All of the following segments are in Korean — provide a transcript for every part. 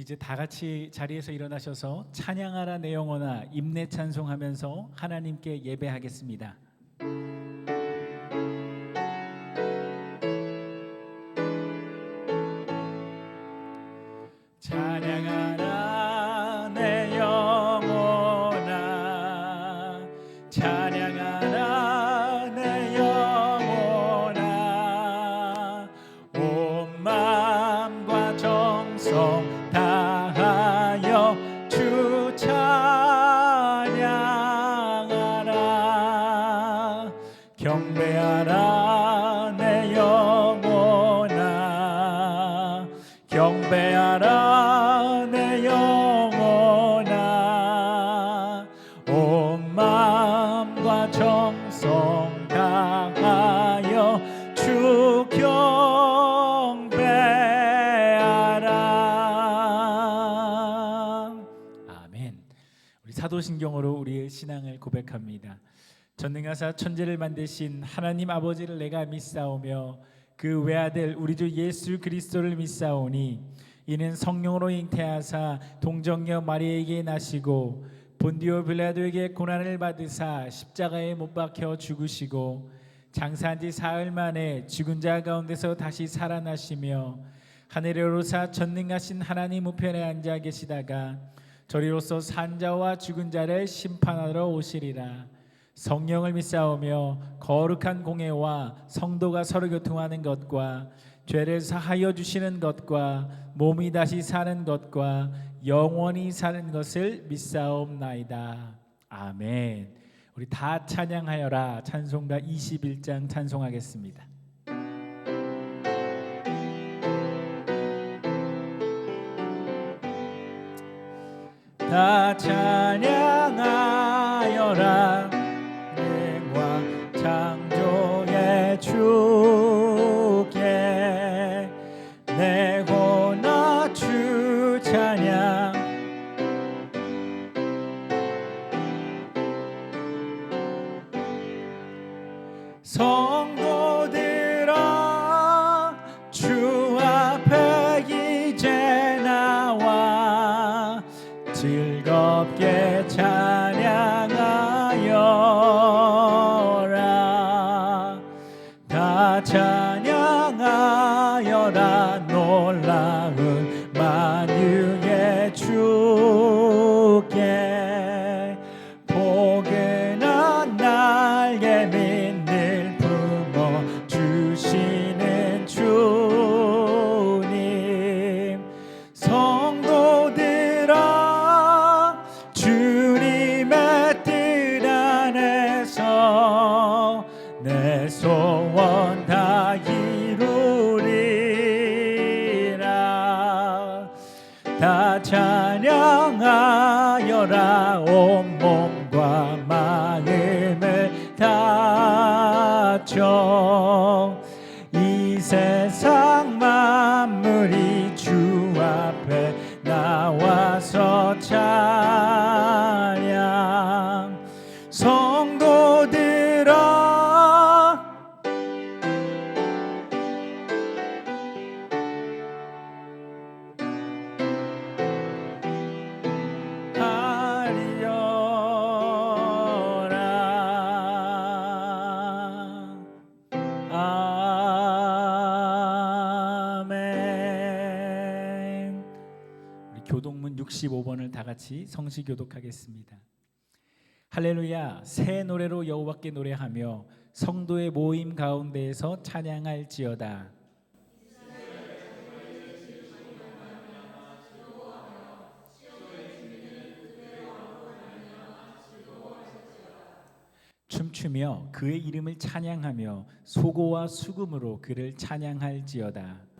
우리 이제 다 같이 자리에서 일어나셔서 찬양하라 내 영혼아 임내 찬송하면서 하나님께 예배하겠습니다. 찬양하라 내 영혼아 찬양하라 내 영혼아 온 마음과 정성 다하여 주 찬양하라 경배하라 내 영혼아 경배하라 내 영혼아 온 마음과 정성 다하여 주 경배하라. 아멘. 우리 사도신경으로 우리의 신앙을 고백합니다. 전능하사 천지를 만드신 하나님 아버지를 내가 믿사오며 그 외아들 우리 주 예수 그리스도를 믿사오니 이는 성령으로 잉태하사 동정녀 마리아에게 나시고 본디오 빌라도에게 고난을 받으사 십자가에 못 박혀 죽으시고 장사한 지 사흘 만에 죽은 자 가운데서 다시 살아나시며 하늘에 오르사 전능하신 하나님 우편에 앉아 계시다가 저리로서 산 자와 죽은 자를 심판하러 오시리라. 성령을 믿사오며 거룩한 공회와 성도가 서로 교통하는 것과 죄를 사하여 주시는 것과 몸이 다시 사는 것과 영원히 사는 것을 믿사옵나이다. 아멘. 우리 다 찬양하여라 찬송가 21장 찬송하겠습니다. 다 찬양하여라 창조의 주께 내 고나 주 찬양 성도들아 주 앞에 이제 나와 즐겁게 찬양하여라 다 찬양하여라 놀라운 만유의 주께 포근한 날개 밑을 품어 주시는 주님 성도들아 주님의 뜻 안에서 내 소원 다 이루리라 다 찬양하여라 온몸과 마음을 다져 이 세상 만물이 주 앞에 나와서 찬양 성도들아 아멘. 우리 교독문 65번을 다 같이 성시 교독하겠습니다. 할렐루야 새 노래로 여호와께 노래하며 성도의 모임 가운데에서 찬양할지어다. 춤추며 그의 이름을 찬양하며 소고와 수금으로 그를 찬양할지어다.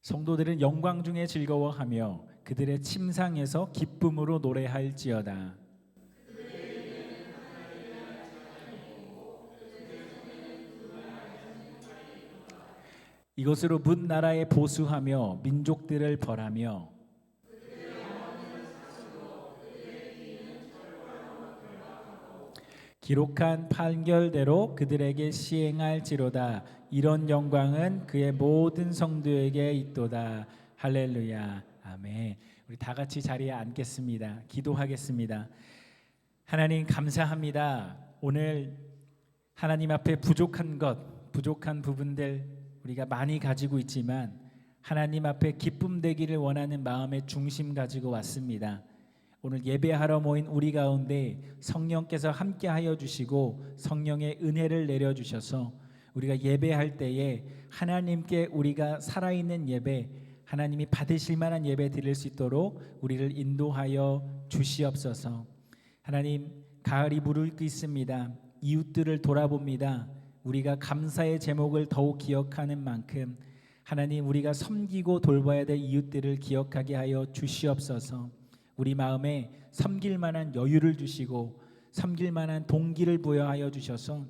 성도들은 영광 중에 즐거워하며 그들의 침상에서 기쁨으로 노래할지어다. 이것으로 문 나라에 보수하며 민족들을 벌하며 기록한 판결대로 그들에게 시행할지로다. 이런 영광은 그의 모든 성도에게 있도다. 할렐루야. 아멘. 우리 다 같이 자리에 앉겠습니다. 기도하겠습니다. 하나님 감사합니다. 오늘 하나님 앞에 부족한 것, 부족한 부분들 우리가 많이 가지고 있지만 하나님 앞에 기쁨 되기를 원하는 마음의 중심 가지고 왔습니다. 오늘 예배하러 모인 우리 가운데 성령께서 함께하여 주시고 성령의 은혜를 내려주셔서 우리가 예배할 때에 하나님께 우리가 살아있는 예배, 하나님이 받으실 만한 예배 드릴 수 있도록 우리를 인도하여 주시옵소서. 하나님, 가을이 무르익고 있습니다. 이웃들을 돌아봅니다. 우리가 감사의 제목을 더욱 기억하는 만큼 하나님, 우리가 섬기고 돌봐야 될 이웃들을 기억하게 하여 주시옵소서. 우리 마음에 섬길 만한 여유를 주시고 섬길 만한 동기를 부여하여 주셔서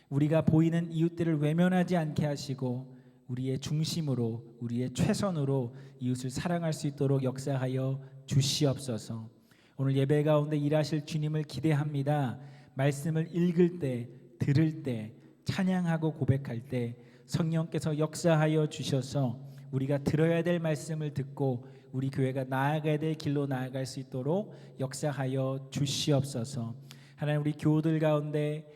우리가 보이는 이웃들을 외면하지 않게 하시고 우리의 중심으로, 우리의 최선으로 이웃을 사랑할 수 있도록 역사하여 주시옵소서. 오늘 예배 가운데 일하실 주님을 기대합니다. 말씀을 읽을 때, 들을 때, 찬양하고 고백할 때 성령께서 역사하여 주셔서 우리가 들어야 될 말씀을 듣고 우리 교회가 나아가야 될 길로 나아갈 수 있도록 역사하여 주시옵소서. 하나님, 우리 교우들 가운데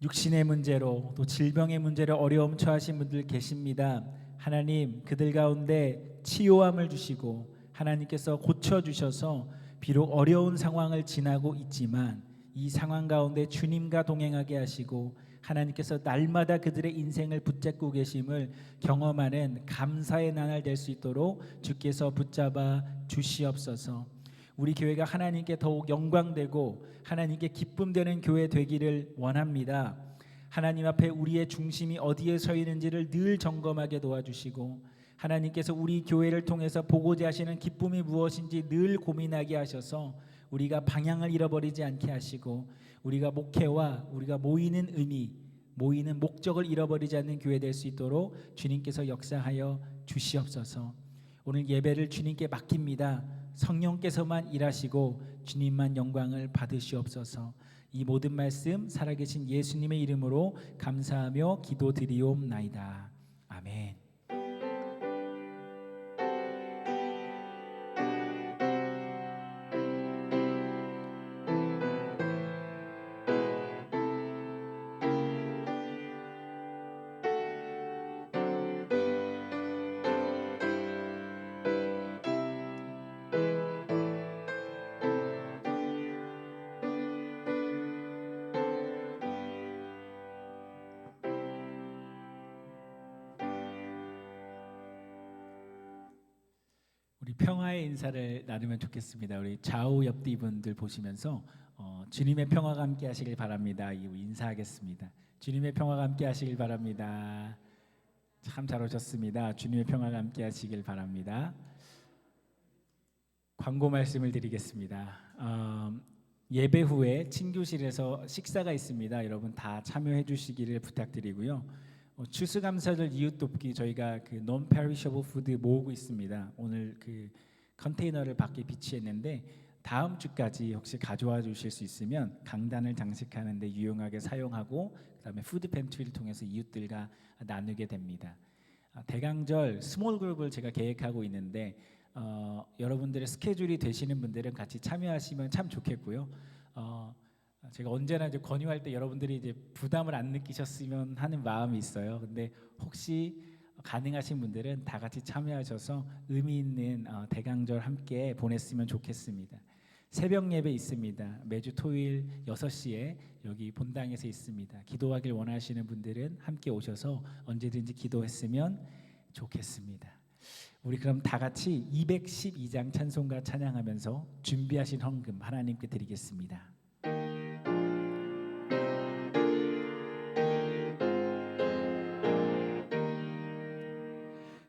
육신의 문제로 또 질병의 문제로 어려움 처하신 분들 계십니다. 하나님, 그들 가운데 치유함을 주시고 하나님께서 고쳐주셔서 비록 어려운 상황을 지나고 있지만 이 상황 가운데 주님과 동행하게 하시고 하나님께서 날마다 그들의 인생을 붙잡고 계심을 경험하는 감사의 나날 될 수 있도록 주께서 붙잡아 주시옵소서. 우리 교회가 하나님께 더욱 영광되고 하나님께 기쁨되는 교회 되기를 원합니다. 하나님 앞에 우리의 중심이 어디에 서 있는지를 늘 점검하게 도와주시고 하나님께서 우리 교회를 통해서 보고자 하시는 기쁨이 무엇인지 늘 고민하게 하셔서 우리가 방향을 잃어버리지 않게 하시고 우리가 목회와 우리가 모이는 의미, 모이는 목적을 잃어버리지 않는 교회 될 수 있도록 주님께서 역사하여 주시옵소서. 오늘 예배를 주님께 맡깁니다. 성령께서만 일하시고 주님만 영광을 받으시옵소서. 이 모든 말씀 살아계신 예수님의 이름으로 감사하며 기도드리옵나이다. 아멘. 우리 평화의 인사를 나누면 좋겠습니다. 우리 좌우 옆뒤 분들 보시면서 주님의 평화가 함께 하시길 바랍니다. 이후 인사하겠습니다. 주님의 평화가 함께 하시길 바랍니다. 참 잘 오셨습니다. 주님의 평화가 함께 하시길 바랍니다. 광고 말씀을 드리겠습니다. 예배 후에 친교실에서 식사가 있습니다. 여러분 다 참여해 주시기를 부탁드리고요. 추수감사절 이웃 돕기 저희가 그 non-perishable food 모으고 있습니다. 오늘 그 컨테이너를 밖에 비치했는데 다음 주까지 혹시 가져와 주실 수 있으면 강단을 장식하는 데 유용하게 사용하고 그다음에 푸드 팬트리를 통해서 이웃들과 나누게 됩니다. 대강절 스몰 그룹을 제가 계획하고 있는데 여러분들의 스케줄이 되시는 분들은 같이 참여하시면 참 좋겠고요. 제가 언제나 이제 권유할 때 여러분들이 이제 부담을 안 느끼셨으면 하는 마음이 있어요. 근데 혹시 가능하신 분들은 다 같이 참여하셔서 의미 있는 대강절 함께 보냈으면 좋겠습니다. 새벽 예배 있습니다. 매주 토요일 6시에 여기 본당에서 있습니다. 기도하길 원하시는 분들은 함께 오셔서 언제든지 기도했으면 좋겠습니다. 우리 그럼 다 같이 212장 찬송가 찬양하면서 준비하신 헌금 하나님께 드리겠습니다.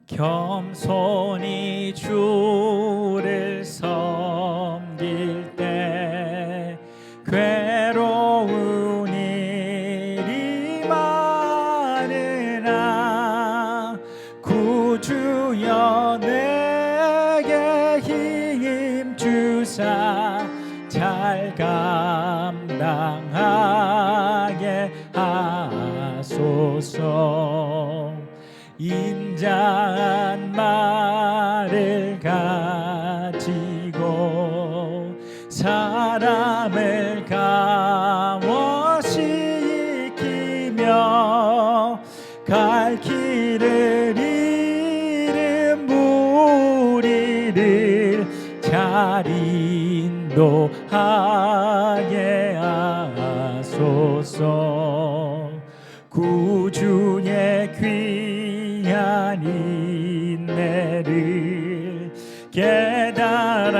겸손히 주를 섬길 때 괴로운 일이 많으나 구주여 내게 힘 주사 잘 감당하리. 인자한 말을 가지고 사람을 감없이 익히며 갈 길을 잃은 무리를 잘 인도하게 하소서. 구주의 귀한 인내를 깨달아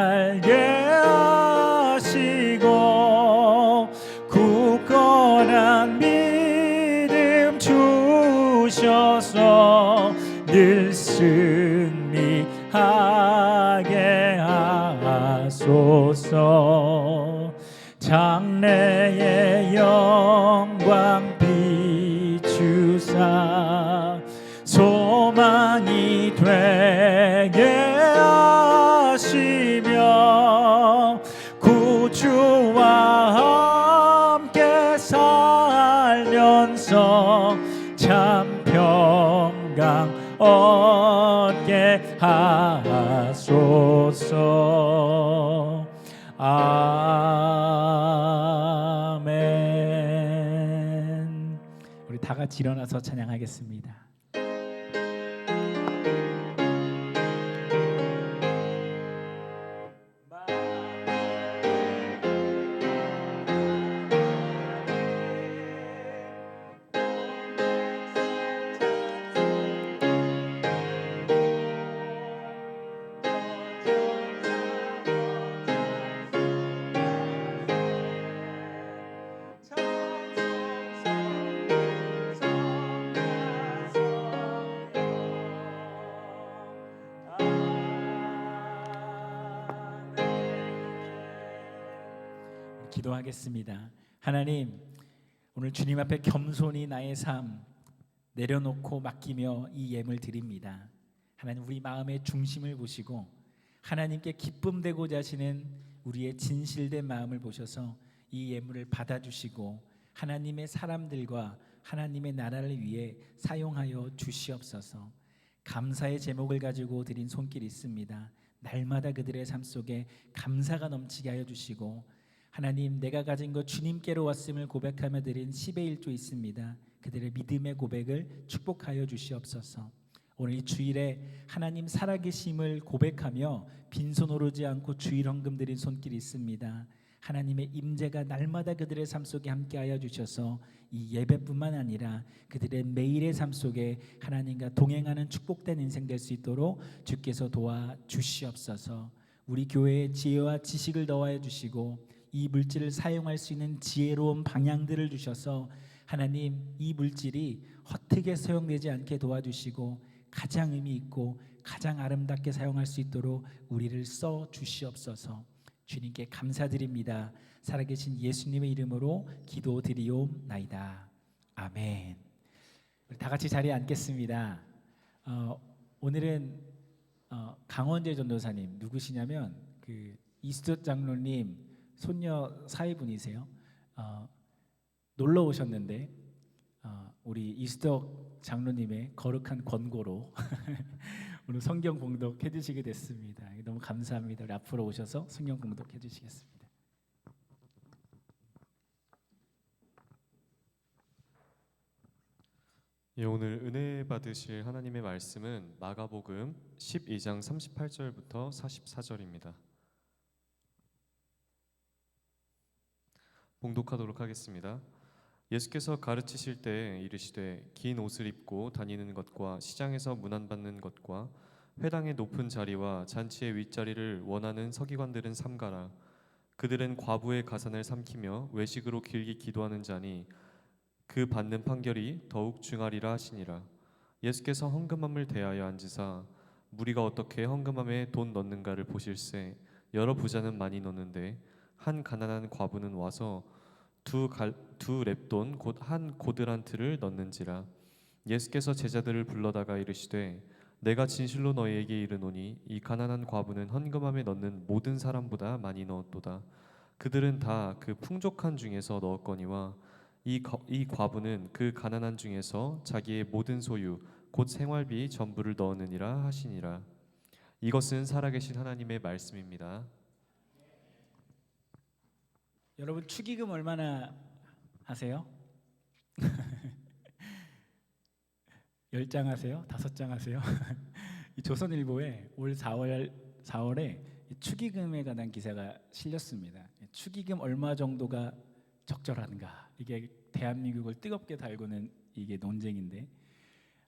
알게 하시고 굳건한 믿음 주셔서 늘 승리하게 하소서. 장래의 영광 비추사 소망이 되게 하시며 구주와 함께 살면서 참 평강 얻게 하소서. 아멘. 우리 다 같이 일어나서 찬양하겠습니다. 기도하겠습니다. 하나님, 오늘 주님 앞에 겸손히 나의 삶 내려놓고 맡기며 이 예물 드립니다. 하나님, 우리 마음의 중심을 보시고 하나님께 기쁨 되고자 하시는 우리의 진실된 마음을 보셔서 이 예물을 받아주시고 하나님의 사람들과 하나님의 나라를 위해 사용하여 주시옵소서. 감사의 제목을 가지고 드린 손길이 있습니다. 날마다 그들의 삶 속에 감사가 넘치게 하여 주시고 하나님, 내가 가진 것 주님께로 왔음을 고백하며 드린 10의 1조 있습니다. 그들의 믿음의 고백을 축복하여 주시옵소서. 오늘 이 주일에 하나님 살아계심을 고백하며 빈손 오르지 않고 주일 헌금 드린 손길이 있습니다. 하나님의 임재가 날마다 그들의 삶 속에 함께하여 주셔서 이 예배뿐만 아니라 그들의 매일의 삶 속에 하나님과 동행하는 축복된 인생 될 수 있도록 주께서 도와주시옵소서. 우리 교회에 지혜와 지식을 더하여 주시고 이 물질을 사용할 수 있는 지혜로운 방향들을 주셔서 하나님, 이 물질이 헛되게 사용되지 않게 도와주시고 가장 의미 있고 가장 아름답게 사용할 수 있도록 우리를 써 주시옵소서. 주님께 감사드립니다. 살아계신 예수님의 이름으로 기도드리옵나이다. 아멘. 우리 다 같이 자리에 앉겠습니다. 오늘은 강원재 전도사님 누구시냐면 그 이수덕 장로님 손녀 사위분이세요. 놀러 오셨는데 우리 이수덕 장로님의 거룩한 권고로 오늘 성경 봉독해 주시게 됐습니다. 너무 감사합니다. 우리 앞으로 오셔서 성경 봉독해 주시겠습니다. 예, 오늘 은혜 받으실 하나님의 말씀은 마가복음 12장 38절부터 44절입니다. 봉독하도록 하겠습니다. 예수께서 가르치실 때 이르시되 긴 옷을 입고 다니는 것과 시장에서 문안받는 것과 회당의 높은 자리와 잔치의 윗자리를 원하는 서기관들은 삼가라. 그들은 과부의 가산을 삼키며 외식으로 길게 기도하는 자니 그 받는 판결이 더욱 중하리라 하시니라. 예수께서 헌금함을 대하여 앉으사 무리가 어떻게 헌금함에 돈 넣는가를 보실세. 여러 부자는 많이 넣는데 한 가난한 과부는 와서 두 렙돈 곧 한 고드란트를 넣는지라. 예수께서 제자들을 불러다가 이르시되 내가 진실로 너희에게 이르노니 이 가난한 과부는 헌금함에 넣는 모든 사람보다 많이 넣었도다. 그들은 다 그 풍족한 중에서 넣었거니와 이 과부는 그 가난한 중에서 자기의 모든 소유 곧 생활비 전부를 넣었느니라 하시니라. 이것은 살아계신 하나님의 말씀입니다. 여러분 축의금 얼마나 하세요? 10장 하세요? 5장 하세요? 이 조선일보에 올 4월에 축의금에 관한 기사가 실렸습니다. 축의금 얼마 정도가 적절한가? 이게 대한민국을 뜨겁게 달구는 이게 논쟁인데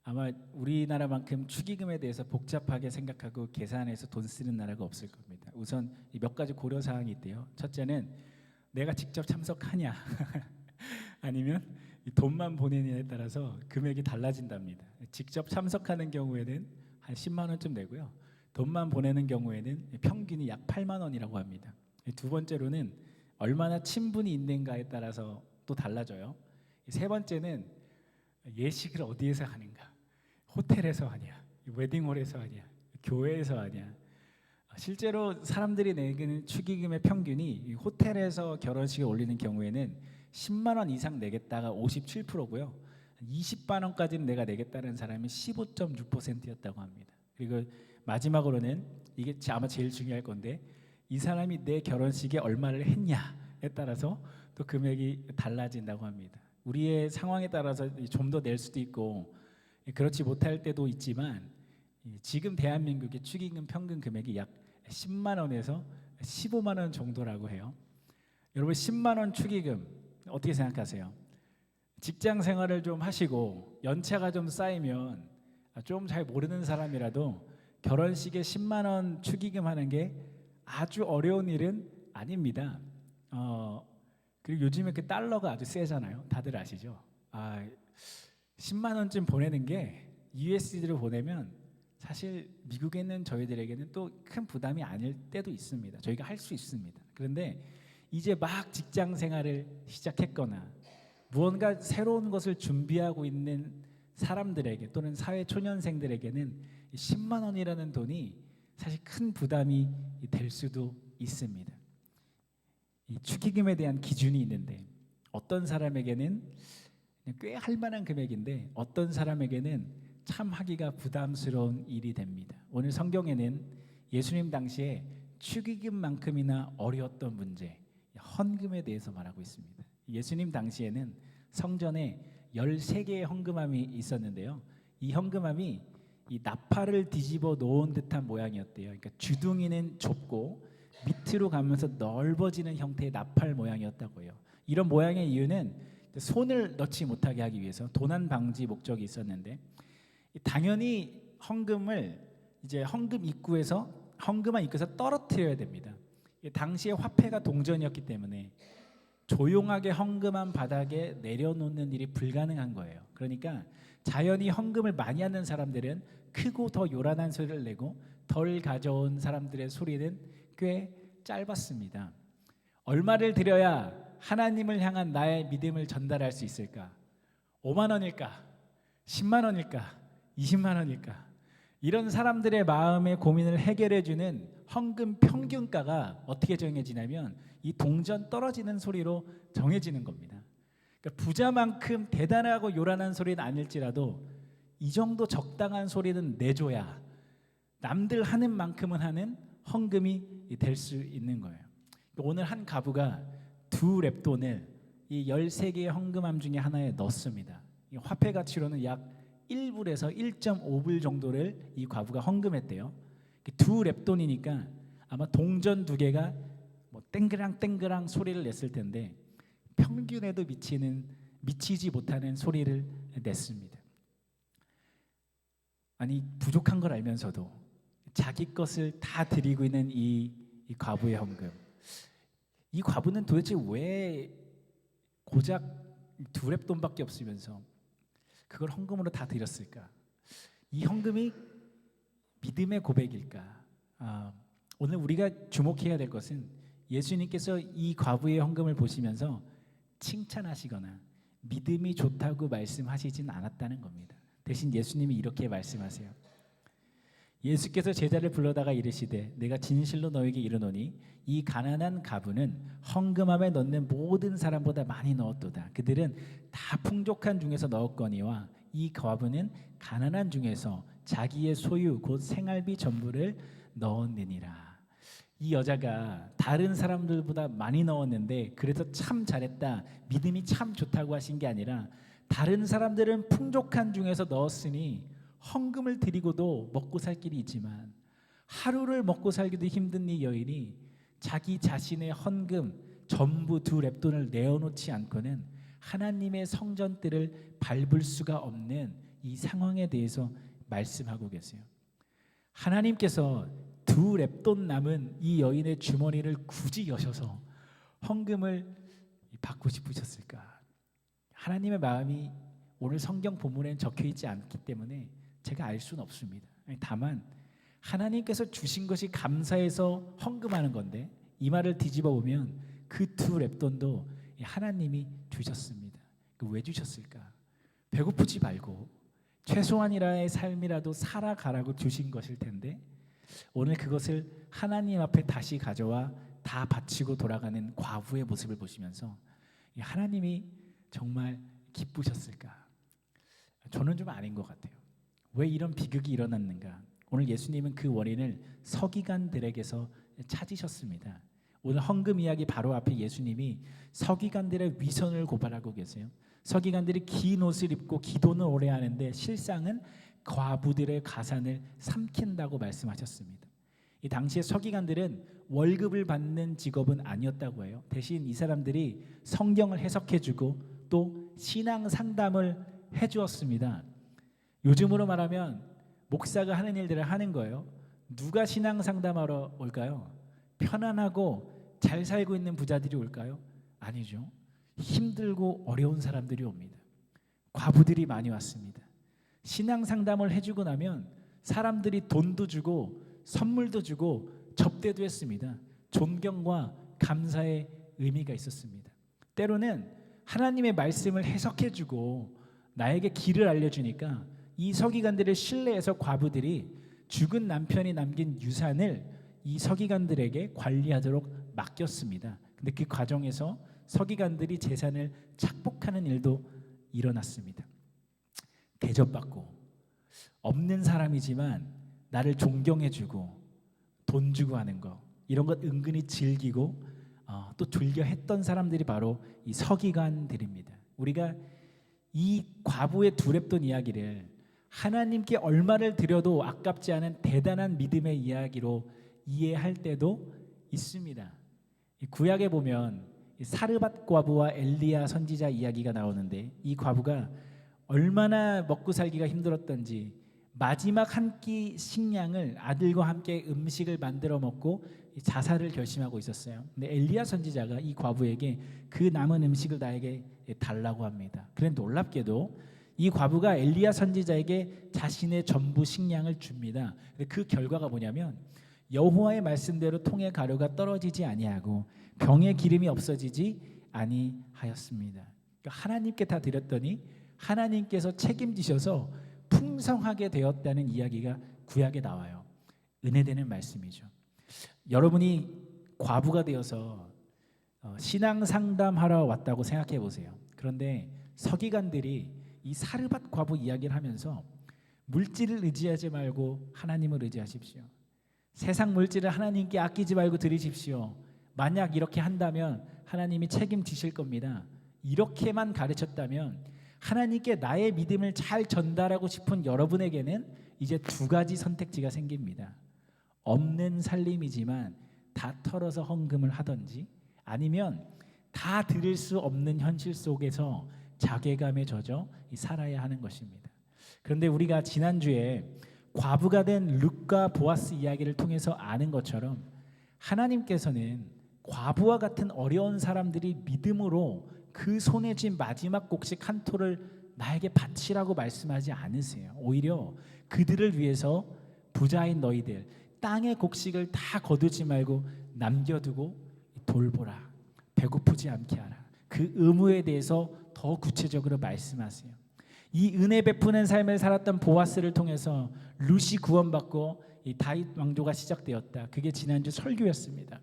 아마 우리나라만큼 축의금에 대해서 복잡하게 생각하고 계산해서 돈 쓰는 나라가 없을 겁니다. 우선 몇 가지 고려 사항이 있대요. 첫째는 내가 직접 참석하냐 아니면 돈만 보내느냐에 따라서 금액이 달라진답니다. 직접 참석하는 경우에는 한 10만 원쯤 내고요. 돈만 보내는 경우에는 평균이 약 8만 원이라고 합니다. 두 번째로는 얼마나 친분이 있는가에 따라서 또 달라져요. 세 번째는 예식을 어디에서 하는가? 호텔에서 하냐? 웨딩홀에서 하냐? 교회에서 하냐? 실제로 사람들이 내는 축의금의 평균이 호텔에서 결혼식을 올리는 경우에는 10만 원 이상 내겠다가 57%고요. 20만 원까지는 내가 내겠다는 사람이 15.6%였다고 합니다. 그리고 마지막으로는 이게 아마 제일 중요할 건데 이 사람이 내 결혼식에 얼마를 했냐에 따라서 또 금액이 달라진다고 합니다. 우리의 상황에 따라서 좀 더 낼 수도 있고 그렇지 못할 때도 있지만 지금 대한민국의 축의금 평균 금액이 약 10만 원에서 15만 원 정도라고 해요. 여러분 10만 원 축의금 어떻게 생각하세요? 직장 생활을 좀 하시고 연차가 좀 쌓이면 좀 잘 모르는 사람이라도 결혼식에 10만 원 축의금 하는 게 아주 어려운 일은 아닙니다. 그리고 요즘에 그 달러가 아주 세잖아요. 다들 아시죠? 10만 원쯤 보내는 게 USD로 보내면 사실 미국에 있는 저희들에게는 또 큰 부담이 아닐 때도 있습니다. 저희가 할 수 있습니다. 그런데 이제 막 직장 생활을 시작했거나 무언가 새로운 것을 준비하고 있는 사람들에게 또는 사회 초년생들에게는 10만 원이라는 돈이 사실 큰 부담이 될 수도 있습니다. 이 축의금에 대한 기준이 있는데 어떤 사람에게는 꽤 할 만한 금액인데 어떤 사람에게는 참 하기가 부담스러운 일이 됩니다. 오늘 성경에는 예수님 당시에 축의금만큼이나 어려웠던 문제, 헌금에 대해서 말하고 있습니다. 예수님 당시에는 성전에 13개의 헌금함이 있었는데요. 이 헌금함이 이 나팔을 뒤집어 놓은 듯한 모양이었대요. 그러니까 주둥이는 좁고 밑으로 가면서 넓어지는 형태의 나팔 모양이었다고 해요. 이런 모양의 이유는 손을 넣지 못하게 하기 위해서 도난 방지 목적이 있었는데 당연히 헌금을 이제 헌금함 입구에서 떨어뜨려야 됩니다. 당시에 화폐가 동전이었기 때문에 조용하게 헌금함 바닥에 내려놓는 일이 불가능한 거예요. 그러니까 자연히 헌금을 많이 하는 사람들은 크고 더 요란한 소리를 내고 덜 가져온 사람들의 소리는 꽤 짧았습니다. 얼마를 드려야 하나님을 향한 나의 믿음을 전달할 수 있을까? 5만 원일까? 10만 원일까? 20만 원일까? 이런 사람들의 마음의 고민을 해결해 주는 헌금 평균가가 어떻게 정해지냐면 이 동전 떨어지는 소리로 정해지는 겁니다. 그러니까 부자만큼 대단하고 요란한 소리는 아닐지라도 이 정도 적당한 소리는 내줘야 남들 하는 만큼은 하는 헌금이 될 수 있는 거예요. 오늘 한 가부가 2렙돈을 이 13개의 헌금함 중에 하나에 넣습니다. 화폐 가치로는 약 1불에서 1.5불 정도를 이 과부가 헌금했대요. 2렙돈이니까 아마 동전 2개가 뭐 땡그랑 땡그랑 소리를 냈을 텐데 평균에도 미치지 못하는 소리를 냈습니다. 아니 부족한 걸 알면서도 자기 것을 다 드리고 있는 이 과부의 헌금. 이 과부는 도대체 왜 고작 2렙돈밖에 없으면서 그걸 헌금으로 다 드렸을까? 이 헌금이 믿음의 고백일까? 오늘 우리가 주목해야 될 것은 예수님께서 이 과부의 헌금을 보시면서 칭찬하시거나 믿음이 좋다고 말씀하시진 않았다는 겁니다. 대신 예수님이 이렇게 말씀하세요. 예수께서 제자를 불러다가 이르시되 내가 진실로 너에게 이르노니 이 가난한 가부는 헌금함에 넣는 모든 사람보다 많이 넣었도다. 그들은 다 풍족한 중에서 넣었거니와 이 과부는 가난한 중에서 자기의 소유 곧 생활비 전부를 넣었느니라. 이 여자가 다른 사람들보다 많이 넣었는데 그래서 참 잘했다, 믿음이 참 좋다고 하신 게 아니라 다른 사람들은 풍족한 중에서 넣었으니 헌금을 드리고도 먹고 살 길이 있지만 하루를 먹고 살기도 힘든 이 여인이 자기 자신의 헌금 전부 2렙돈을 내어놓지 않고는 하나님의 성전들을 밟을 수가 없는 이 상황에 대해서 말씀하고 계세요. 하나님께서 2렙돈 남은 이 여인의 주머니를 굳이 여셔서 헌금을 받고 싶으셨을까? 하나님의 마음이 오늘 성경 본문에는 적혀 있지 않기 때문에 제가 알 수는 없습니다. 다만 하나님께서 주신 것이 감사해서 헌금하는 건데 이 말을 뒤집어 보면 그 2렙돈도 하나님이 주셨습니다. 왜 주셨을까? 배고프지 말고 최소한이라의 삶이라도 살아가라고 주신 것일 텐데 오늘 그것을 하나님 앞에 다시 가져와 다 바치고 돌아가는 과부의 모습을 보시면서 하나님이 정말 기쁘셨을까? 저는 좀 아닌 것 같아요. 왜 이런 비극이 일어났는가? 오늘 예수님은 그 원인을 서기관들에게서 찾으셨습니다. 오늘 헌금 이야기 바로 앞에 예수님이 서기관들의 위선을 고발하고 계세요. 서기관들이 긴 옷을 입고 기도는 오래 하는데 실상은 과부들의 가산을 삼킨다고 말씀하셨습니다. 이 당시에 서기관들은 월급을 받는 직업은 아니었다고 해요. 대신 이 사람들이 성경을 해석해주고 또 신앙 상담을 해주었습니다. 요즘으로 말하면 목사가 하는 일들을 하는 거예요. 누가 신앙 상담하러 올까요? 편안하고 잘 살고 있는 부자들이 올까요? 아니죠. 힘들고 어려운 사람들이 옵니다. 과부들이 많이 왔습니다. 신앙 상담을 해주고 나면 사람들이 돈도 주고 선물도 주고 접대도 했습니다. 존경과 감사의 의미가 있었습니다. 때로는 하나님의 말씀을 해석해주고 나에게 길을 알려주니까 이 서기관들의 신뢰에서 과부들이 죽은 남편이 남긴 유산을 이 서기관들에게 관리하도록 맡겼습니다. 근데 그 과정에서 서기관들이 재산을 착복하는 일도 일어났습니다. 대접받고 없는 사람이지만 나를 존경해주고 돈 주고 하는 거 이런 것 은근히 즐기고 또 즐겨 했던 사람들이 바로 이 서기관들입니다. 우리가 이 과부의 2렙돈 이야기를 하나님께 얼마를 드려도 아깝지 않은 대단한 믿음의 이야기로 이해할 때도 있습니다. 구약에 보면 사르밧 과부와 엘리야 선지자 이야기가 나오는데 이 과부가 얼마나 먹고 살기가 힘들었던지 마지막 한 끼 식량을 아들과 함께 음식을 만들어 먹고 자살을 결심하고 있었어요. 근데 엘리야 선지자가 이 과부에게 그 남은 음식을 나에게 달라고 합니다. 그런데 놀랍게도 이 과부가 엘리야 선지자에게 자신의 전부 식량을 줍니다. 그 결과가 뭐냐면 여호와의 말씀대로 통의 가루가 떨어지지 아니하고 병의 기름이 없어지지 아니하였습니다. 그러니까 하나님께 다 드렸더니 하나님께서 책임지셔서 풍성하게 되었다는 이야기가 구약에 나와요. 은혜되는 말씀이죠. 여러분이 과부가 되어서 신앙 상담하러 왔다고 생각해 보세요. 그런데 서기관들이 이 사르밧 과부 이야기를 하면서 물질을 의지하지 말고 하나님을 의지하십시오. 세상 물질을 하나님께 아끼지 말고 드리십시오. 만약 이렇게 한다면 하나님이 책임지실 겁니다. 이렇게만 가르쳤다면 하나님께 나의 믿음을 잘 전달하고 싶은 여러분에게는 이제 2가지 선택지가 생깁니다. 없는 살림이지만 다 털어서 헌금을 하든지 아니면 다 드릴 수 없는 현실 속에서 자괴감에 젖어 살아야 하는 것입니다. 그런데 우리가 지난주에 과부가 된 룻과 보아스 이야기를 통해서 아는 것처럼 하나님께서는 과부와 같은 어려운 사람들이 믿음으로 그 손에 쥔 마지막 곡식 한 토를 나에게 바치라고 말씀하지 않으세요. 오히려 그들을 위해서 부자인 너희들 땅의 곡식을 다 거두지 말고 남겨두고 돌보라. 배고프지 않게 하라. 그 의무에 대해서 더 구체적으로 말씀하세요. 이 은혜 베푸는 삶을 살았던 보아스를 통해서 룻이 구원받고 이 다윗 왕조가 시작되었다. 그게 지난주 설교였습니다.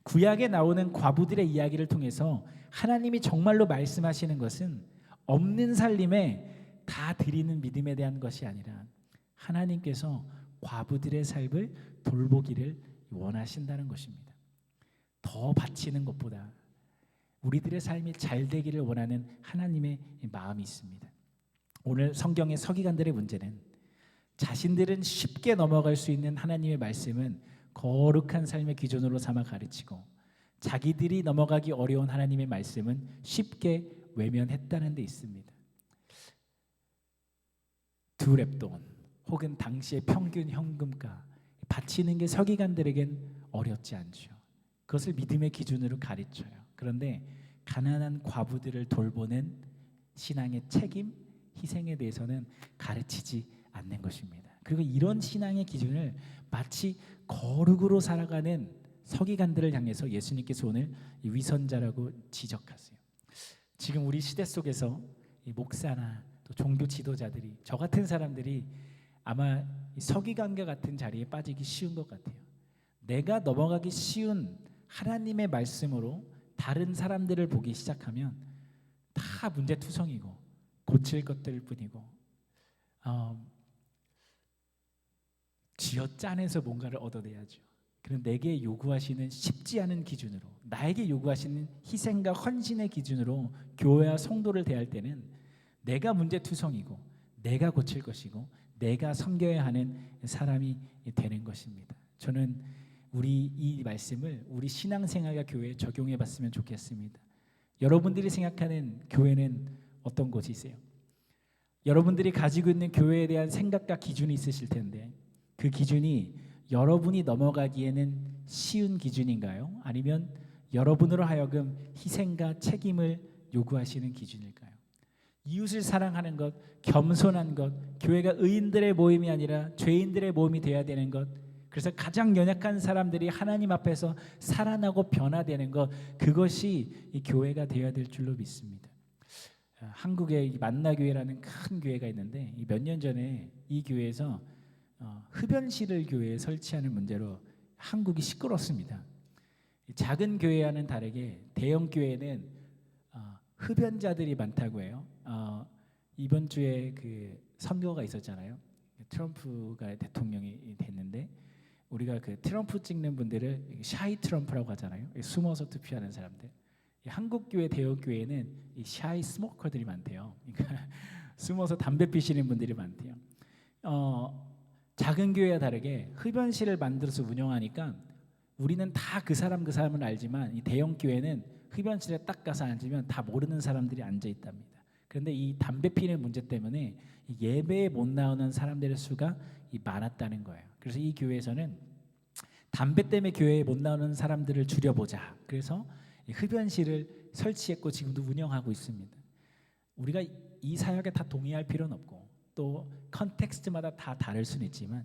구약에 나오는 과부들의 이야기를 통해서 하나님이 정말로 말씀하시는 것은 없는 살림에 다 드리는 믿음에 대한 것이 아니라 하나님께서 과부들의 삶을 돌보기를 원하신다는 것입니다. 더 바치는 것보다 우리들의 삶이 잘 되기를 원하는 하나님의 마음이 있습니다. 오늘 성경의 서기관들의 문제는 자신들은 쉽게 넘어갈 수 있는 하나님의 말씀은 거룩한 삶의 기준으로 삼아 가르치고 자기들이 넘어가기 어려운 하나님의 말씀은 쉽게 외면했다는 데 있습니다. 두 렙돈 혹은 당시의 평균 현금가 바치는 게 서기관들에겐 어렵지 않죠. 그것을 믿음의 기준으로 가르쳐요. 그런데 가난한 과부들을 돌보는 신앙의 책임, 희생에 대해서는 가르치지 않는 것입니다. 그리고 이런 신앙의 기준을 마치 거룩으로 살아가는 서기관들을 향해서 예수님께서 오늘 위선자라고 지적하세요. 지금 우리 시대 속에서 이 목사나 또 종교 지도자들이 저 같은 사람들이 아마 이 서기관과 같은 자리에 빠지기 쉬운 것 같아요. 내가 넘어가기 쉬운 하나님의 말씀으로 다른 사람들을 보기 시작하면 다 문제투성이고 고칠 것들일 뿐이고 쥐어짜내서 뭔가를 얻어내야죠. 그럼 내게 요구하시는 쉽지 않은 기준으로 나에게 요구하시는 희생과 헌신의 기준으로 교회와 성도를 대할 때는 내가 문제투성이고 내가 고칠 것이고 내가 섬겨야 하는 사람이 되는 것입니다. 저는 우리 이 말씀을 우리 신앙생활과 교회에 적용해 봤으면 좋겠습니다. 여러분들이 생각하는 교회는 어떤 곳이세요? 여러분들이 가지고 있는 교회에 대한 생각과 기준이 있으실 텐데 그 기준이 여러분이 넘어가기에는 쉬운 기준인가요? 아니면 여러분으로 하여금 희생과 책임을 요구하시는 기준일까요? 이웃을 사랑하는 것, 겸손한 것, 교회가 의인들의 모임이 아니라 죄인들의 모임이 되어야 되는 것, 그래서 가장 연약한 사람들이 하나님 앞에서 살아나고 변화되는 것, 그것이 이 교회가 되어야 될 줄로 믿습니다. 한국에 만나교회라는 큰 교회가 있는데 몇 년 전에 이 교회에서 흡연실을 교회에 설치하는 문제로 한국이 시끄럽습니다. 작은 교회와는 다르게 대형 교회는 흡연자들이 많다고 해요. 이번 주에 그 선거가 있었잖아요. 트럼프가 대통령이 됐는데 우리가 그 트럼프 찍는 분들을 샤이 트럼프라고 하잖아요. 숨어서 투표하는 사람들. 한국 교회 대형 교회는 이 샤이 스모커들이 많대요. 그러니까 숨어서 담배 피시는 분들이 많대요. 작은 교회와 다르게 흡연실을 만들어서 운영하니까 우리는 다 그 사람을 알지만 이 대형 교회는 흡연실에 딱 가서 앉으면 다 모르는 사람들이 앉아 있답니다. 그런데 이 담배 피는 문제 때문에 예배에 못 나오는 사람들의 수가 많았다는 거예요. 그래서 이 교회에서는 담배 때문에 교회에 못 나오는 사람들을 줄여보자. 그래서 흡연실을 설치했고 지금도 운영하고 있습니다. 우리가 이 사역에 다 동의할 필요는 없고 또 컨텍스트마다 다 다를 수는 있지만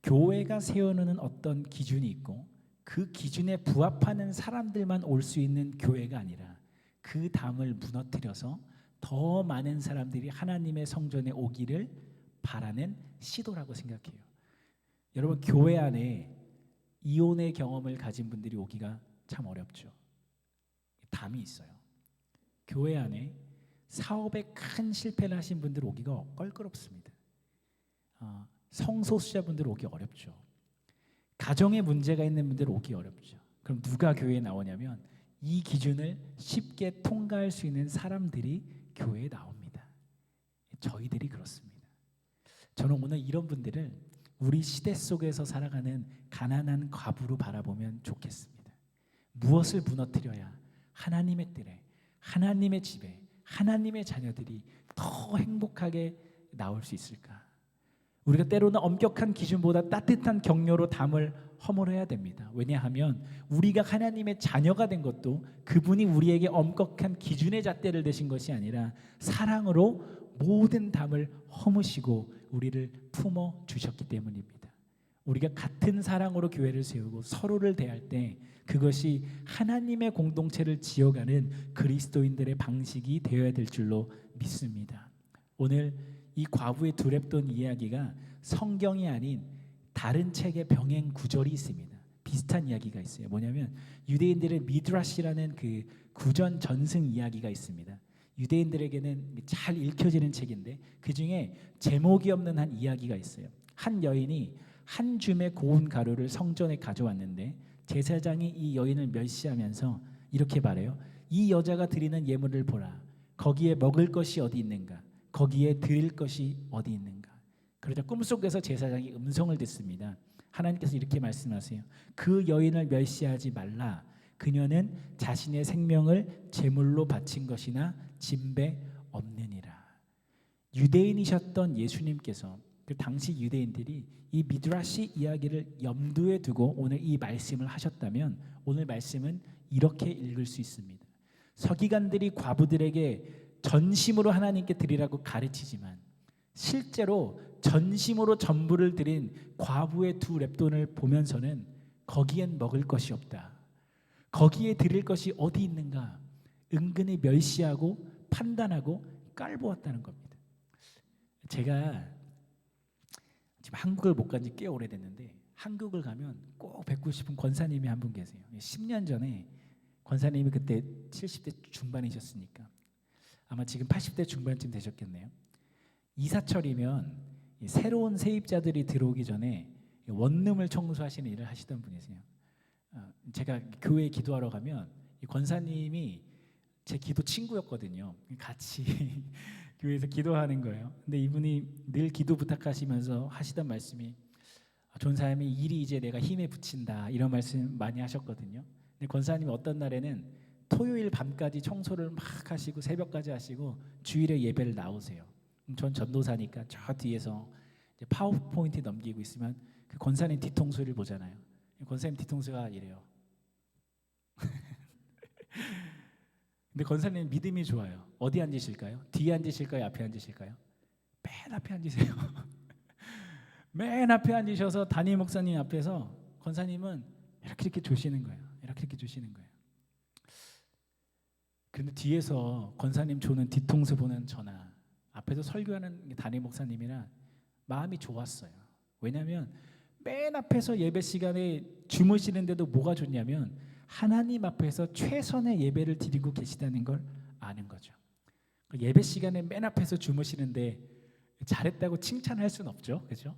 교회가 세워놓는 어떤 기준이 있고 그 기준에 부합하는 사람들만 올 수 있는 교회가 아니라 그 담을 무너뜨려서 더 많은 사람들이 하나님의 성전에 오기를 바라는 시도라고 생각해요. 여러분 교회 안에 이혼의 경험을 가진 분들이 오기가 참 어렵죠. 담이 있어요. 교회 안에 사업에 큰 실패를 하신 분들 오기가 껄끄럽습니다. 성소수자분들 오기 어렵죠. 가정에 문제가 있는 분들 오기 어렵죠. 그럼 누가 교회에 나오냐면 이 기준을 쉽게 통과할 수 있는 사람들이 교회에 나옵니다. 저희들이 그렇습니다. 저는 오늘 이런 분들을 우리 시대 속에서 살아가는 가난한 과부로 바라보면 좋겠습니다. 무엇을 무너뜨려야 하나님의 뜰에, 하나님의 집에, 하나님의 자녀들이 더 행복하게 나올 수 있을까? 우리가 때로는 엄격한 기준보다 따뜻한 격려로 담을 허물어야 됩니다. 왜냐하면 우리가 하나님의 자녀가 된 것도 그분이 우리에게 엄격한 기준의 잣대를 대신 것이 아니라 사랑으로 모든 담을 허무시고 우리를 품어 주셨기 때문입니다. 우리가 같은 사랑으로 교회를 세우고 서로를 대할 때 그것이 하나님의 공동체를 지어가는 그리스도인들의 방식이 되어야 될 줄로 믿습니다. 오늘 이 과부의 두 렙돈 이야기가 성경이 아닌 다른 책의 병행 구절이 있습니다. 비슷한 이야기가 있어요. 뭐냐면 유대인들의 미드라시라는 그 구전 전승 이야기가 있습니다. 유대인들에게는 잘 읽혀지는 책인데 그 중에 제목이 없는 한 이야기가 있어요. 한 여인이 한 줌의 고운 가루를 성전에 가져왔는데 제사장이 이 여인을 멸시하면서 이렇게 말해요. 이 여자가 드리는 예물을 보라. 거기에 먹을 것이 어디 있는가? 거기에 드릴 것이 어디 있는가? 그러자 꿈속에서 제사장이 음성을 듣습니다. 하나님께서 이렇게 말씀하세요. 그 여인을 멸시하지 말라. 그녀는 자신의 생명을 제물로 바친 것이나 진배 없느니라. 유대인이셨던 예수님께서 그 당시 유대인들이 이 미드라시 이야기를 염두에 두고 오늘 이 말씀을 하셨다면 오늘 말씀은 이렇게 읽을 수 있습니다. 서기관들이 과부들에게 전심으로 하나님께 드리라고 가르치지만 실제로 전심으로 전부를 드린 과부의 두 렙돈을 보면서는 거기엔 먹을 것이 없다. 거기에 드릴 것이 어디 있는가? 은근히 멸시하고 판단하고 깔보았다는 겁니다. 제가 지금 한국을 못 간 지 꽤 오래됐는데 한국을 가면 꼭 뵙고 싶은 권사님이 한 분 계세요. 10년 전에 권사님이 그때 70대 중반이셨으니까 아마 지금 80대 중반쯤 되셨겠네요. 이사철이면 새로운 세입자들이 들어오기 전에 원룸을 청소하시는 일을 하시던 분이세요. 제가 교회에 기도하러 가면 이 권사님이 제 기도 친구였거든요. 같이 교회에서 기도하는 거예요. 근데 이분이 늘 기도 부탁하시면서 하시던 말씀이 전사님이 일이 이제 내가 힘에 부친다 이런 말씀 많이 하셨거든요. 근데 권사님이 어떤 날에는 토요일 밤까지 청소를 막 하시고 새벽까지 하시고 주일에 예배를 나오세요. 전 전도사니까 저 뒤에서 이제 파워포인트 넘기고 있으면 그 권사님 뒤통수를 보잖아요. 권사님 뒤통수가 이래요. 근데 권사님 믿음이 좋아요. 어디 앉으실까요? 뒤에 앉으실까요? 앞에 앉으실까요? 맨 앞에 앉으세요. 맨 앞에 앉으셔서 담임 목사님 앞에서 권사님은 이렇게 조시는 거예요. 이렇게 조시는 거예요. 그런데 뒤에서 권사님 조는 뒤통수 보는 저나 앞에서 설교하는 담임 목사님이라 마음이 좋았어요. 왜냐하면 맨 앞에서 예배 시간에 주무시는데도 뭐가 좋냐면 하나님 앞에서 최선의 예배를 드리고 계시다는 걸 아는 거죠. 예배 시간에 맨 앞에서 주무시는데 잘했다고 칭찬할 수는 없죠, 그렇죠?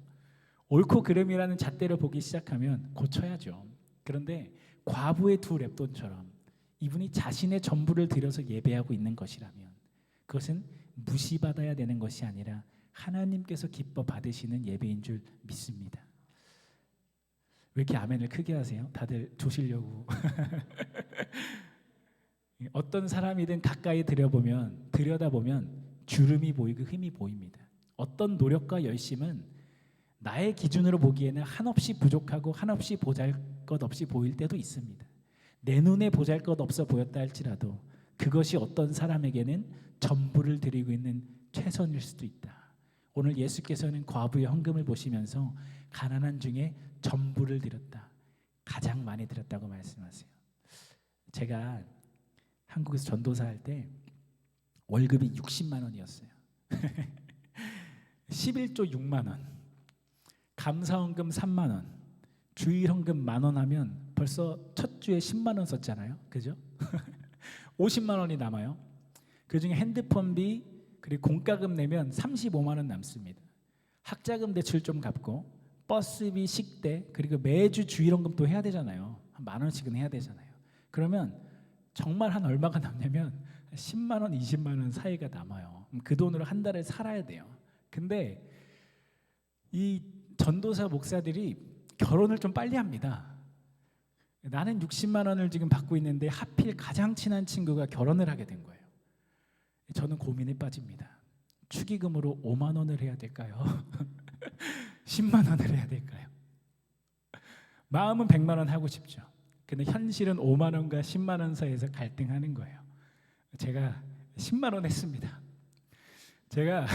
옳고 그름이라는 잣대를 보기 시작하면 고쳐야죠. 그런데 과부의 두 렙돈처럼 이분이 자신의 전부를 들여서 예배하고 있는 것이라면 그것은 무시받아야 되는 것이 아니라 하나님께서 기뻐 받으시는 예배인 줄 믿습니다. 왜 이렇게 아멘을 크게 하세요? 다들 조시려고. 어떤 사람이든 가까이 들여다보면 주름이 보이고 흠이 보입니다. 어떤 노력과 열심은 나의 기준으로 보기에는 한없이 부족하고 한없이 보잘것없이 보일 때도 있습니다. 내 눈에 보잘것없어 보였다 할지라도 그것이 어떤 사람에게는 전부를 드리고 있는 최선일 수도 있다. 오늘 예수께서는 과부의 헌금을 보시면서 가난한 중에 전부를 드렸다. 가장 많이 드렸다고 말씀하세요. 제가 한국에서 전도사 할 때 월급이 60만 원이었어요. 11조 6만 원, 감사헌금 3만 원, 주일헌금 10,000원 하면 벌써 첫 주에 10만 원 썼잖아요. 그죠? 50만 원이 남아요. 그중에 핸드폰비 그리고 공과금 내면 35만 원 남습니다. 학자금 대출 좀 갚고 버스비, 식대 그리고 매주 주일헌금 또 해야 되잖아요. 한 10,000원씩은 해야 되잖아요. 그러면 정말 한 얼마가 남냐면 10만 원, 20만 원 사이가 남아요. 그 돈으로 한 달을 살아야 돼요. 근데 이 전도사 목사들이 결혼을 좀 빨리 합니다. 나는 60만 원을 지금 받고 있는데 하필 가장 친한 친구가 결혼을 하게 된 거예요. 저는 고민에 빠집니다. 축의금으로 5만 원을 해야 될까요? 10만 원을 해야 될까요? 마음은 100만 원 하고 싶죠. 근데 현실은 5만 원과 10만 원 사이에서 갈등하는 거예요. 제가 10만 원 했습니다. 제가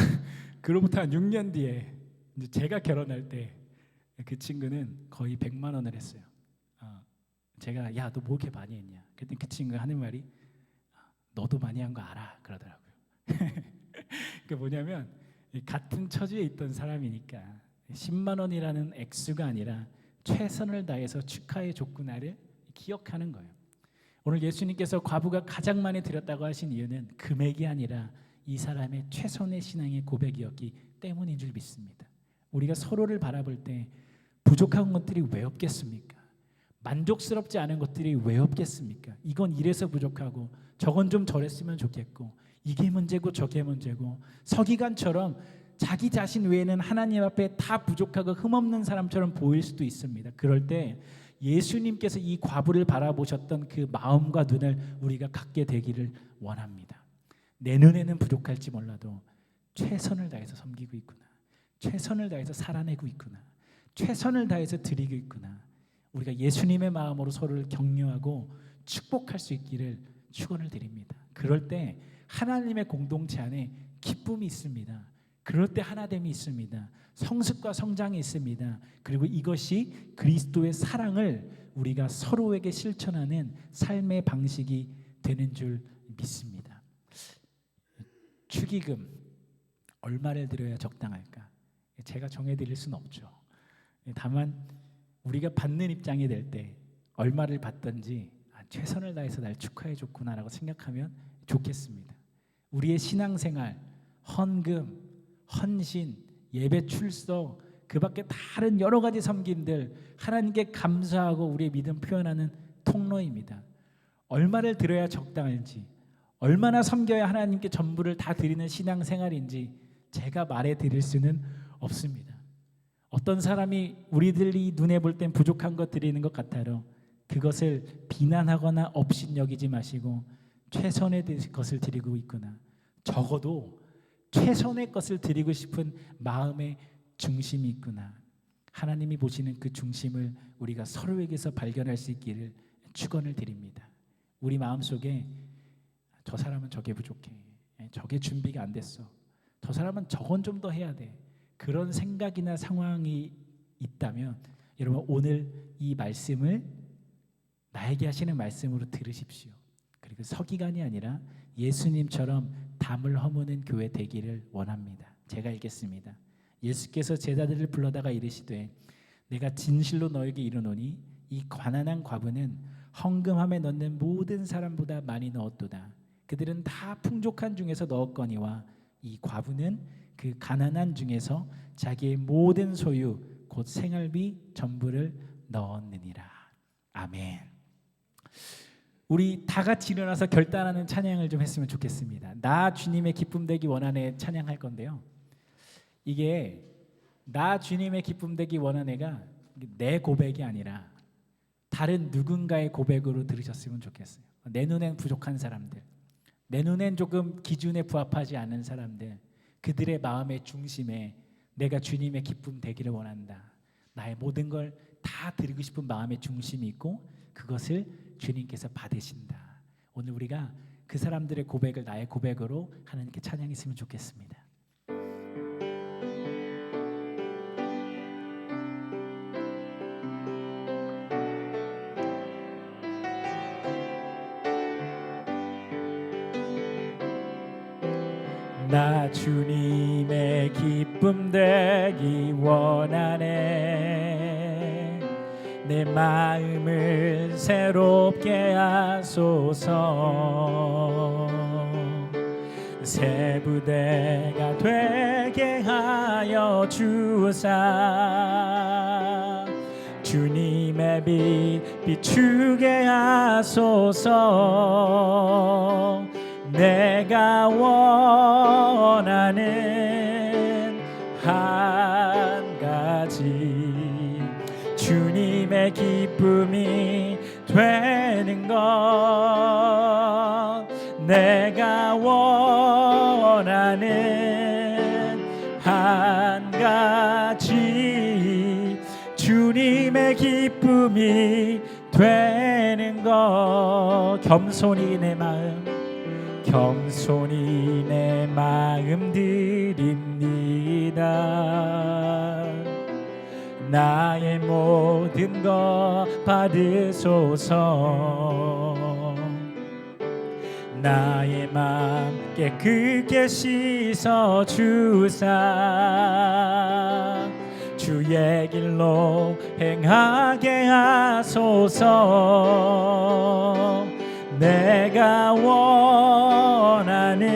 그로부터 한 6년 뒤에 이제 제가 결혼할 때 그 친구는 거의 100만 원을 했어요. 제가 야, 너 뭐 이렇게 많이 했냐? 그랬더니 그 친구가 하는 말이 너도 많이 한 거 알아 그러더라고요. 그게 뭐냐면 같은 처지에 있던 사람이니까 10만 원이라는 액수가 아니라 최선을 다해서 축하해 줬구나를 기억하는 거예요. 오늘 예수님께서 과부가 가장 많이 드렸다고 하신 이유는 금액이 아니라 이 사람의 최선의 신앙의 고백이었기 때문인 줄 믿습니다. 우리가 서로를 바라볼 때 부족한 것들이 왜 없겠습니까? 만족스럽지 않은 것들이 왜 없겠습니까? 이건 이래서 부족하고 저건 좀 저랬으면 좋겠고 이게 문제고 저게 문제고 서기관처럼 자기 자신 외에는 하나님 앞에 다 부족하고 흠없는 사람처럼 보일 수도 있습니다. 그럴 때 예수님께서 이 과부를 바라보셨던 그 마음과 눈을 우리가 갖게 되기를 원합니다. 내 눈에는 부족할지 몰라도 최선을 다해서 섬기고 있구나, 최선을 다해서 살아내고 있구나, 최선을 다해서 드리고 있구나. 우리가 예수님의 마음으로 서로를 격려하고 축복할 수 있기를 축원을 드립니다. 그럴 때 하나님의 공동체 안에 기쁨이 있습니다. 그럴 때 하나됨이 있습니다. 성숙과 성장이 있습니다. 그리고 이것이 그리스도의 사랑을 우리가 서로에게 실천하는 삶의 방식이 되는 줄 믿습니다. 축의금 얼마를 드려야 적당할까? 제가 정해드릴 수는 없죠. 다만 우리가 받는 입장이 될 때 얼마를 받든지 최선을 다해서 날 축하해 줬구나라고 생각하면 좋겠습니다. 우리의 신앙생활, 헌금, 헌신, 예배 출석, 그 밖에 다른 여러 가지 섬김들 하나님께 감사하고 우리의 믿음 표현하는 통로입니다. 얼마를 드려야 적당할지, 얼마나 섬겨야 하나님께 전부를 다 드리는 신앙생활인지 제가 말해 드릴 수는 없습니다. 어떤 사람이 우리들이 눈에 볼 땐 부족한 것 드리는 것 같아요. 그것을 비난하거나 업신여기지 마시고 최선의 것을 드리고 있구나, 적어도 최선의 것을 드리고 싶은 마음의 중심이 있구나, 하나님이 보시는 그 중심을 우리가 서로에게서 발견할 수 있기를 축원을 드립니다. 우리 마음속에 저 사람은 저게 부족해, 저게 준비가 안 됐어, 저 사람은 저건 좀 더 해야 돼, 그런 생각이나 상황이 있다면 여러분 오늘 이 말씀을 나에게 하시는 말씀으로 들으십시오. 그리고 서기관이 아니라 예수님처럼 담을 허무는 교회 되기를 원합니다. 제가 읽겠습니다. 예수께서 제자들을 불러다가 이르시되 내가 진실로 너에게 이르노니 이 가난한 과부는 헌금함에 넣는 모든 사람보다 많이 넣었도다. 그들은 다 풍족한 중에서 넣었거니와 이 과부는 그 가난한 중에서 자기의 모든 소유 곧 생활비 전부를 넣었느니라. 아멘. 우리 다 같이 일어나서 결단하는 찬양을 좀 했으면 좋겠습니다. 나 주님의 기쁨 되기 원하네 찬양할 건데요. 이게 나 주님의 기쁨 되기 원하네가 내 고백이 아니라 다른 누군가의 고백으로 들으셨으면 좋겠어요. 내 눈엔 부족한 사람들, 내 눈엔 조금 기준에 부합하지 않는 사람들, 그들의 마음의 중심에 내가 주님의 기쁨 되기를 원한다. 나의 모든 걸 다 드리고 싶은 마음의 중심이 있고 그것을 주님께서 받으신다. 오늘 우리가 그 사람들의 고백을 나의 고백으로 하나님께 찬양했으면 좋겠습니다. 나 주님의 기쁨 되기 원하네. 내 마음을 새롭게 하소서. 새 부대가 되게 하여 주사. 주님의 빛 비추게 하소서. 내가 원하는 한 가지 주님의 기쁨이 되는 것. 내가 원하는 한 가지 주님의 기쁨이 되는 것. 겸손히 내 마음 드립니다. 나의 모든 것 받으소서. 나의 맘 깨끗게 씻어 주사. 주의 길로 행하게 하소서. 내가 원하는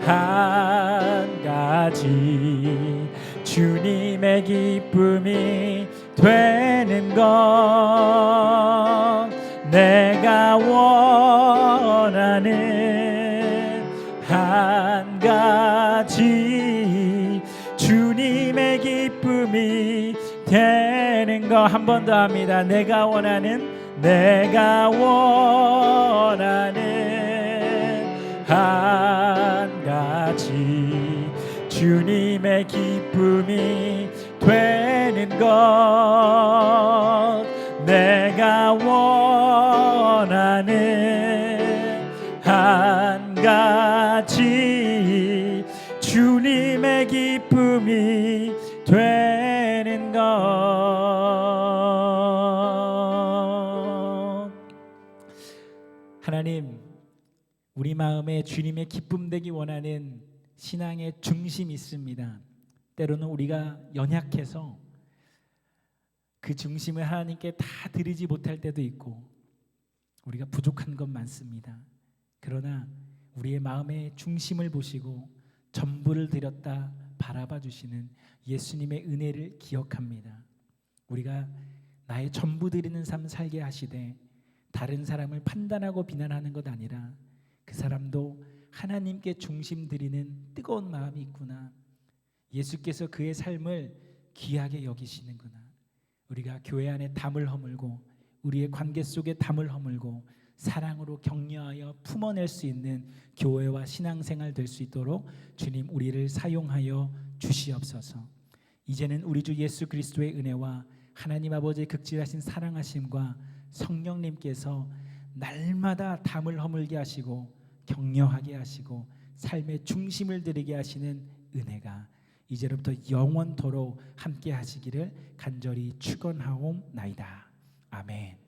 한 가지 주님의 기쁨이 되는 것. 내가 원하는 한 가지 주님의 기쁨이 되는 것. 한 번 더 합니다. 내가 원하는 한 가지 주님의 기쁨이 되는 것. 내가 원하는 한 가지 주님의 기쁨이 되는 것. 하나님, 우리 마음에 주님의 기쁨 되기 원하는 신앙의 중심이 있습니다. 때로는 우리가 연약해서 그 중심을 하나님께 다 드리지 못할 때도 있고 우리가 부족한 것 많습니다. 그러나 우리의 마음의 중심을 보시고 전부를 드렸다 바라봐 주시는 예수님의 은혜를 기억합니다. 우리가 나의 전부 드리는 삶 살게 하시되 다른 사람을 판단하고 비난하는 것 아니라 그 사람도 하나님께 중심 드리는 뜨거운 마음이 있구나. 예수께서 그의 삶을 귀하게 여기시는구나. 우리가 교회 안에 담을 허물고 우리의 관계 속에 담을 허물고 사랑으로 격려하여 품어낼 수 있는 교회와 신앙생활 될 수 있도록 주님 우리를 사용하여 주시옵소서. 이제는 우리 주 예수 그리스도의 은혜와 하나님 아버지의 극진하신 사랑하심과 성령님께서 날마다 담을 허물게 하시고 격려하게 하시고 삶의 중심을 드리게 하시는 은혜가 이제부터 영원토록 함께 하시기를 간절히 축원하옵나이다. 아멘.